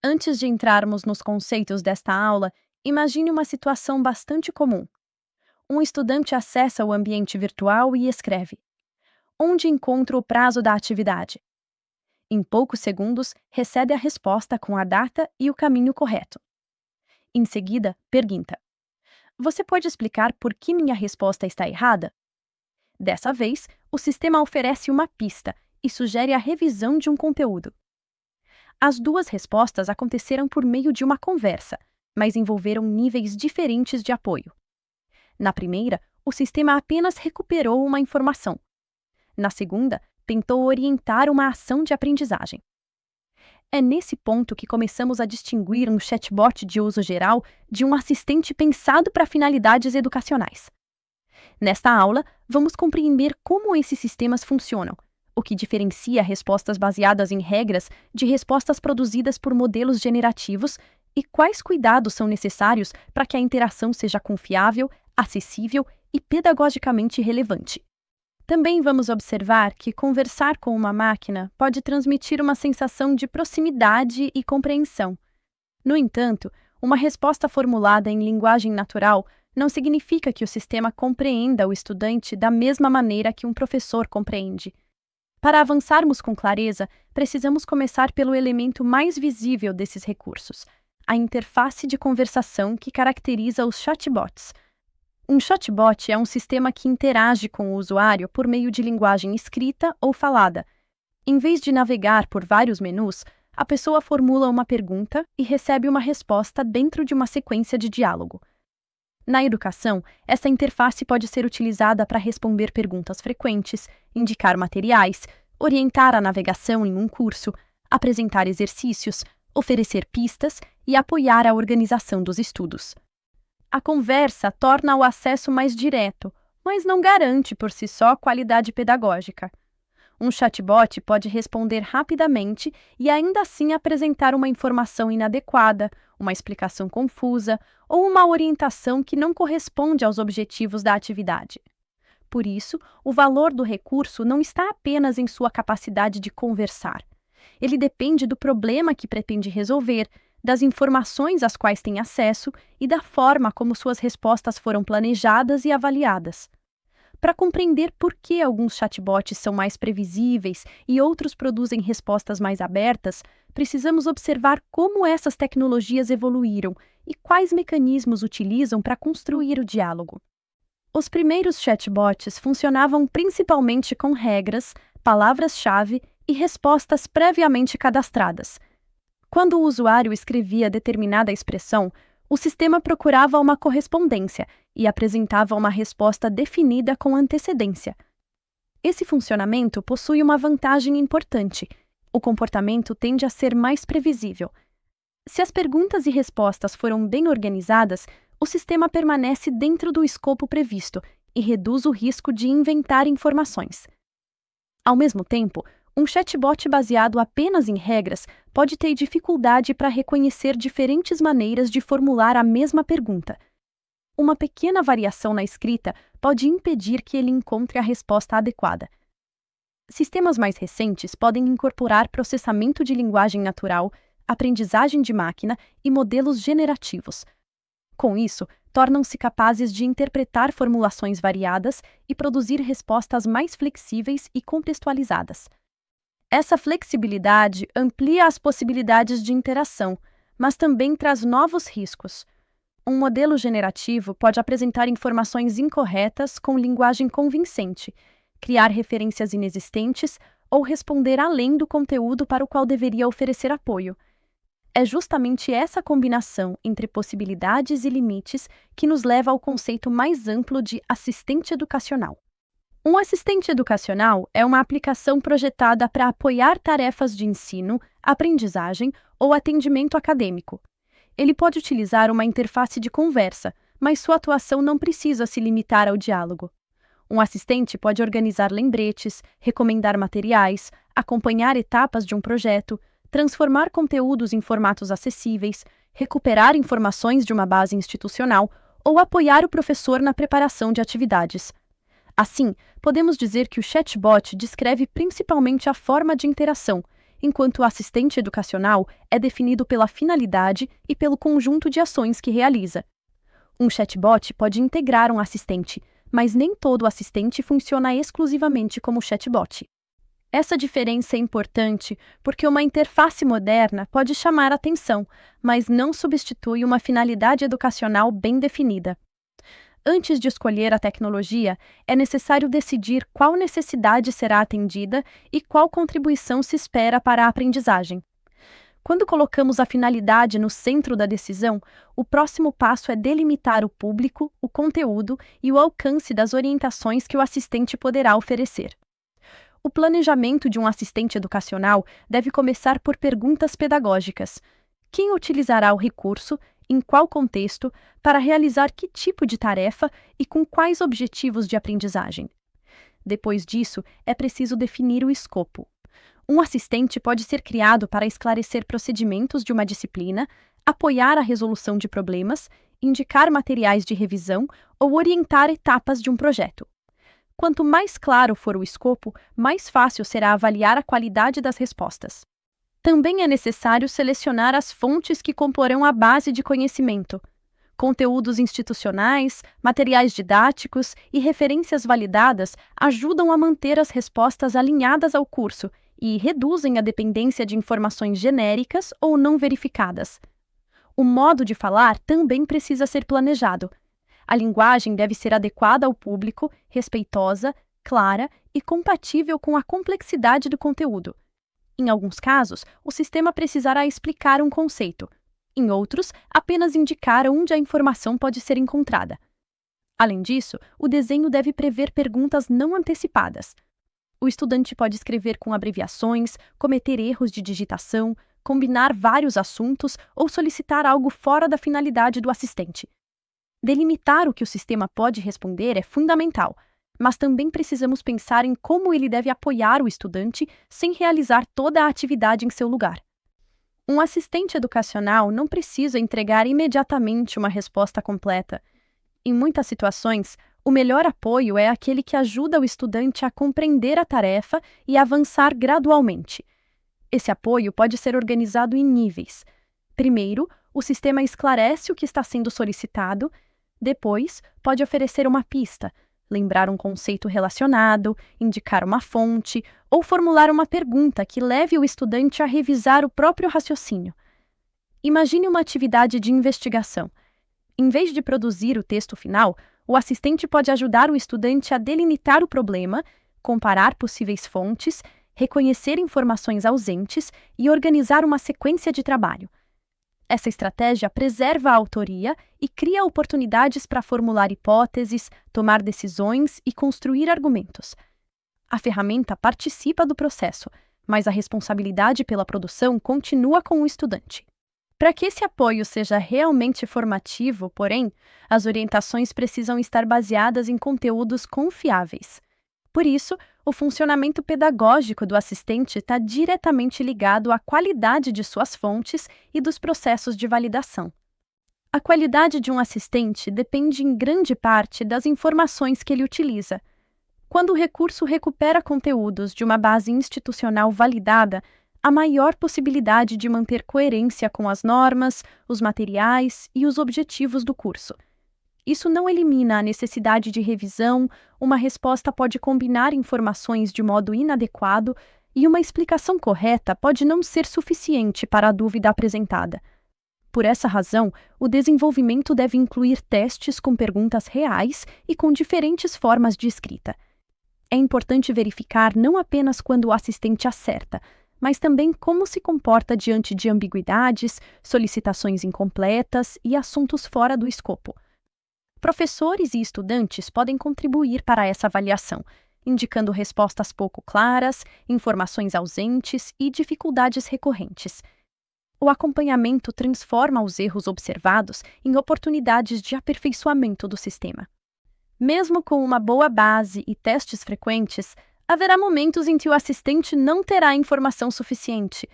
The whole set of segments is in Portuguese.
Antes de entrarmos nos conceitos desta aula, imagine uma situação bastante comum. Um estudante acessa o ambiente virtual e escreve: onde encontro o prazo da atividade? Em poucos segundos, recebe a resposta com a data e o caminho correto. Em seguida, pergunta: você pode explicar por que minha resposta está errada? Dessa vez, o sistema oferece uma pista e sugere a revisão de um conteúdo. As duas respostas aconteceram por meio de uma conversa, mas envolveram níveis diferentes de apoio. Na primeira, o sistema apenas recuperou uma informação. Na segunda, tentou orientar uma ação de aprendizagem. É nesse ponto que começamos a distinguir um chatbot de uso geral de um assistente pensado para finalidades educacionais. Nesta aula, vamos compreender como esses sistemas funcionam, o que diferencia respostas baseadas em regras de respostas produzidas por modelos generativos e quais cuidados são necessários para que a interação seja confiável, acessível e pedagogicamente relevante. Também vamos observar que conversar com uma máquina pode transmitir uma sensação de proximidade e compreensão. No entanto, uma resposta formulada em linguagem natural não significa que o sistema compreenda o estudante da mesma maneira que um professor compreende. Para avançarmos com clareza, precisamos começar pelo elemento mais visível desses recursos, a interface de conversação que caracteriza os chatbots. Um chatbot é um sistema que interage com o usuário por meio de linguagem escrita ou falada. Em vez de navegar por vários menus, a pessoa formula uma pergunta e recebe uma resposta dentro de uma sequência de diálogo. Na educação, essa interface pode ser utilizada para responder perguntas frequentes, indicar materiais, orientar a navegação em um curso, apresentar exercícios, oferecer pistas e apoiar a organização dos estudos. A conversa torna o acesso mais direto, mas não garante por si só qualidade pedagógica. Um chatbot pode responder rapidamente e ainda assim apresentar uma informação inadequada, uma explicação confusa ou uma orientação que não corresponde aos objetivos da atividade. Por isso, o valor do recurso não está apenas em sua capacidade de conversar. Ele depende do problema que pretende resolver, das informações às quais tem acesso e da forma como suas respostas foram planejadas e avaliadas. Para compreender por que alguns chatbots são mais previsíveis e outros produzem respostas mais abertas, precisamos observar como essas tecnologias evoluíram e quais mecanismos utilizam para construir o diálogo. Os primeiros chatbots funcionavam principalmente com regras, palavras-chave e respostas previamente cadastradas. Quando o usuário escrevia determinada expressão, o sistema procurava uma correspondência e apresentava uma resposta definida com antecedência. Esse funcionamento possui uma vantagem importante: o comportamento tende a ser mais previsível. Se as perguntas e respostas foram bem organizadas, o sistema permanece dentro do escopo previsto e reduz o risco de inventar informações. Ao mesmo tempo, um chatbot baseado apenas em regras pode ter dificuldade para reconhecer diferentes maneiras de formular a mesma pergunta. Uma pequena variação na escrita pode impedir que ele encontre a resposta adequada. Sistemas mais recentes podem incorporar processamento de linguagem natural, aprendizagem de máquina e modelos generativos. Com isso, tornam-se capazes de interpretar formulações variadas e produzir respostas mais flexíveis e contextualizadas. Essa flexibilidade amplia as possibilidades de interação, mas também traz novos riscos. Um modelo generativo pode apresentar informações incorretas com linguagem convincente, criar referências inexistentes ou responder além do conteúdo para o qual deveria oferecer apoio. É justamente essa combinação entre possibilidades e limites que nos leva ao conceito mais amplo de assistente educacional. Um assistente educacional é uma aplicação projetada para apoiar tarefas de ensino, aprendizagem ou atendimento acadêmico. Ele pode utilizar uma interface de conversa, mas sua atuação não precisa se limitar ao diálogo. Um assistente pode organizar lembretes, recomendar materiais, acompanhar etapas de um projeto, transformar conteúdos em formatos acessíveis, recuperar informações de uma base institucional ou apoiar o professor na preparação de atividades. Assim, podemos dizer que o chatbot descreve principalmente a forma de interação, enquanto o assistente educacional é definido pela finalidade e pelo conjunto de ações que realiza. Um chatbot pode integrar um assistente, mas nem todo assistente funciona exclusivamente como chatbot. Essa diferença é importante porque uma interface moderna pode chamar atenção, mas não substitui uma finalidade educacional bem definida. Antes de escolher a tecnologia, é necessário decidir qual necessidade será atendida e qual contribuição se espera para a aprendizagem. Quando colocamos a finalidade no centro da decisão, o próximo passo é delimitar o público, o conteúdo e o alcance das orientações que o assistente poderá oferecer. O planejamento de um assistente educacional deve começar por perguntas pedagógicas. Quem utilizará o recurso, em qual contexto, para realizar que tipo de tarefa e com quais objetivos de aprendizagem? Depois disso, é preciso definir o escopo. Um assistente pode ser criado para esclarecer procedimentos de uma disciplina, apoiar a resolução de problemas, indicar materiais de revisão ou orientar etapas de um projeto. Quanto mais claro for o escopo, mais fácil será avaliar a qualidade das respostas. Também é necessário selecionar as fontes que comporão a base de conhecimento. Conteúdos institucionais, materiais didáticos e referências validadas ajudam a manter as respostas alinhadas ao curso e reduzem a dependência de informações genéricas ou não verificadas. O modo de falar também precisa ser planejado. A linguagem deve ser adequada ao público, respeitosa, clara e compatível com a complexidade do conteúdo. Em alguns casos, o sistema precisará explicar um conceito. Em outros, apenas indicar onde a informação pode ser encontrada. Além disso, o desenho deve prever perguntas não antecipadas. O estudante pode escrever com abreviações, cometer erros de digitação, combinar vários assuntos ou solicitar algo fora da finalidade do assistente. Delimitar o que o sistema pode responder é fundamental, mas também precisamos pensar em como ele deve apoiar o estudante sem realizar toda a atividade em seu lugar. Um assistente educacional não precisa entregar imediatamente uma resposta completa. Em muitas situações, o melhor apoio é aquele que ajuda o estudante a compreender a tarefa e avançar gradualmente. Esse apoio pode ser organizado em níveis. Primeiro, o sistema esclarece o que está sendo solicitado. Depois, pode oferecer uma pista, lembrar um conceito relacionado, indicar uma fonte ou formular uma pergunta que leve o estudante a revisar o próprio raciocínio. Imagine uma atividade de investigação. Em vez de produzir o texto final, o assistente pode ajudar o estudante a delimitar o problema, comparar possíveis fontes, reconhecer informações ausentes e organizar uma sequência de trabalho. Essa estratégia preserva a autoria e cria oportunidades para formular hipóteses, tomar decisões e construir argumentos. A ferramenta participa do processo, mas a responsabilidade pela produção continua com o estudante. Para que esse apoio seja realmente formativo, porém, as orientações precisam estar baseadas em conteúdos confiáveis. Por isso, o funcionamento pedagógico do assistente está diretamente ligado à qualidade de suas fontes e dos processos de validação. A qualidade de um assistente depende em grande parte das informações que ele utiliza. Quando o recurso recupera conteúdos de uma base institucional validada, há maior possibilidade de manter coerência com as normas, os materiais e os objetivos do curso. Isso não elimina a necessidade de revisão, uma resposta pode combinar informações de modo inadequado e uma explicação correta pode não ser suficiente para a dúvida apresentada. Por essa razão, o desenvolvimento deve incluir testes com perguntas reais e com diferentes formas de escrita. É importante verificar não apenas quando o assistente acerta, mas também como se comporta diante de ambiguidades, solicitações incompletas e assuntos fora do escopo. Professores e estudantes podem contribuir para essa avaliação, indicando respostas pouco claras, informações ausentes e dificuldades recorrentes. O acompanhamento transforma os erros observados em oportunidades de aperfeiçoamento do sistema. Mesmo com uma boa base e testes frequentes, haverá momentos em que o assistente não terá informação suficiente.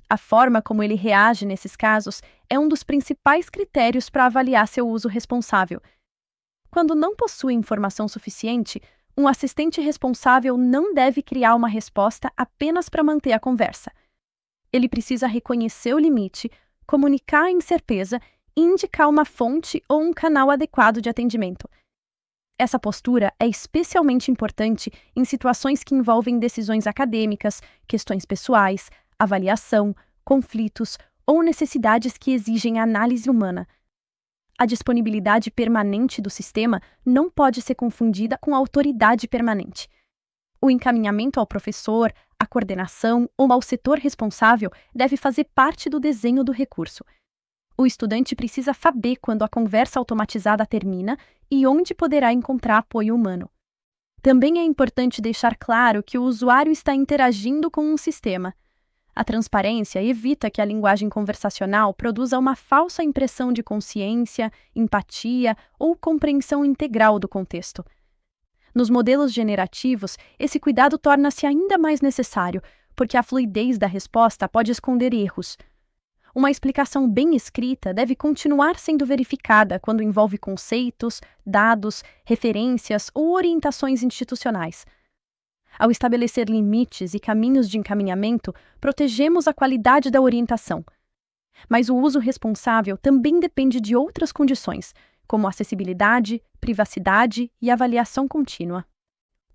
A forma como ele reage nesses casos é um dos principais critérios para avaliar seu uso responsável. Quando não possui informação suficiente, um assistente responsável não deve criar uma resposta apenas para manter a conversa. Ele precisa reconhecer o limite, comunicar a incerteza e indicar uma fonte ou um canal adequado de atendimento. Essa postura é especialmente importante em situações que envolvem decisões acadêmicas, questões pessoais, avaliação, conflitos ou necessidades que exigem análise humana. A disponibilidade permanente do sistema não pode ser confundida com autoridade permanente. O encaminhamento ao professor, à coordenação ou ao setor responsável deve fazer parte do desenho do recurso. O estudante precisa saber quando a conversa automatizada termina e onde poderá encontrar apoio humano. Também é importante deixar claro que o usuário está interagindo com um sistema. A transparência evita que a linguagem conversacional produza uma falsa impressão de consciência, empatia ou compreensão integral do contexto. Nos modelos generativos, esse cuidado torna-se ainda mais necessário, porque a fluidez da resposta pode esconder erros. Uma explicação bem escrita deve continuar sendo verificada quando envolve conceitos, dados, referências ou orientações institucionais. Ao estabelecer limites e caminhos de encaminhamento, protegemos a qualidade da orientação. Mas o uso responsável também depende de outras condições, como acessibilidade, privacidade e avaliação contínua.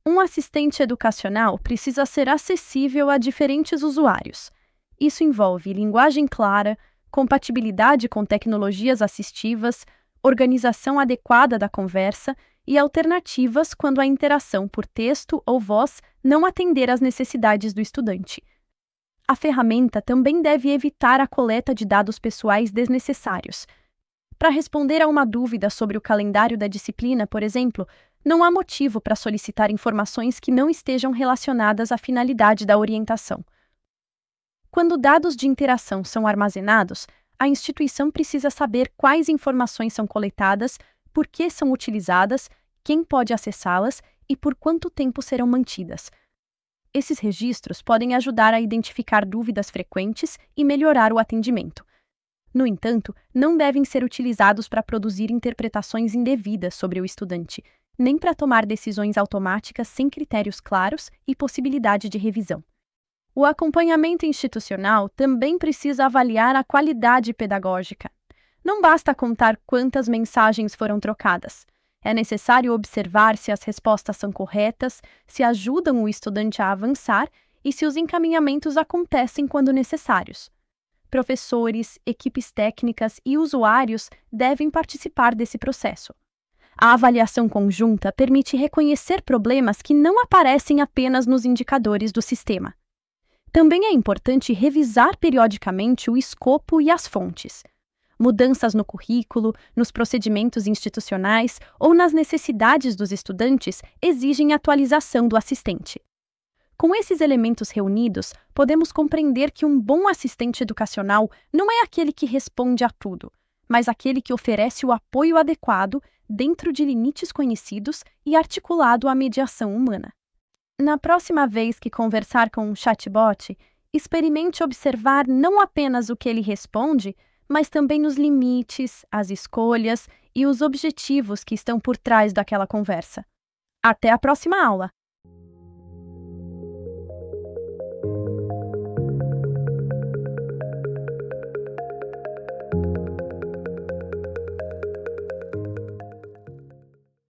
Um assistente educacional precisa ser acessível a diferentes usuários. Isso envolve linguagem clara, compatibilidade com tecnologias assistivas, organização adequada da conversa e alternativas quando a interação por texto ou voz não atender às necessidades do estudante. A ferramenta também deve evitar a coleta de dados pessoais desnecessários. Para responder a uma dúvida sobre o calendário da disciplina, por exemplo, não há motivo para solicitar informações que não estejam relacionadas à finalidade da orientação. Quando dados de interação são armazenados, a instituição precisa saber quais informações são coletadas, por que são utilizadas, quem pode acessá-las e por quanto tempo serão mantidas. Esses registros podem ajudar a identificar dúvidas frequentes e melhorar o atendimento. No entanto, não devem ser utilizados para produzir interpretações indevidas sobre o estudante, nem para tomar decisões automáticas sem critérios claros e possibilidade de revisão. O acompanhamento institucional também precisa avaliar a qualidade pedagógica. Não basta contar quantas mensagens foram trocadas. É necessário observar se as respostas são corretas, se ajudam o estudante a avançar e se os encaminhamentos acontecem quando necessários. Professores, equipes técnicas e usuários devem participar desse processo. A avaliação conjunta permite reconhecer problemas que não aparecem apenas nos indicadores do sistema. Também é importante revisar periodicamente o escopo e as fontes. Mudanças no currículo, nos procedimentos institucionais ou nas necessidades dos estudantes exigem atualização do assistente. Com esses elementos reunidos, podemos compreender que um bom assistente educacional não é aquele que responde a tudo, mas aquele que oferece o apoio adequado dentro de limites conhecidos e articulado à mediação humana. Na próxima vez que conversar com um chatbot, experimente observar não apenas o que ele responde, mas também os limites, as escolhas e os objetivos que estão por trás daquela conversa. Até a próxima aula!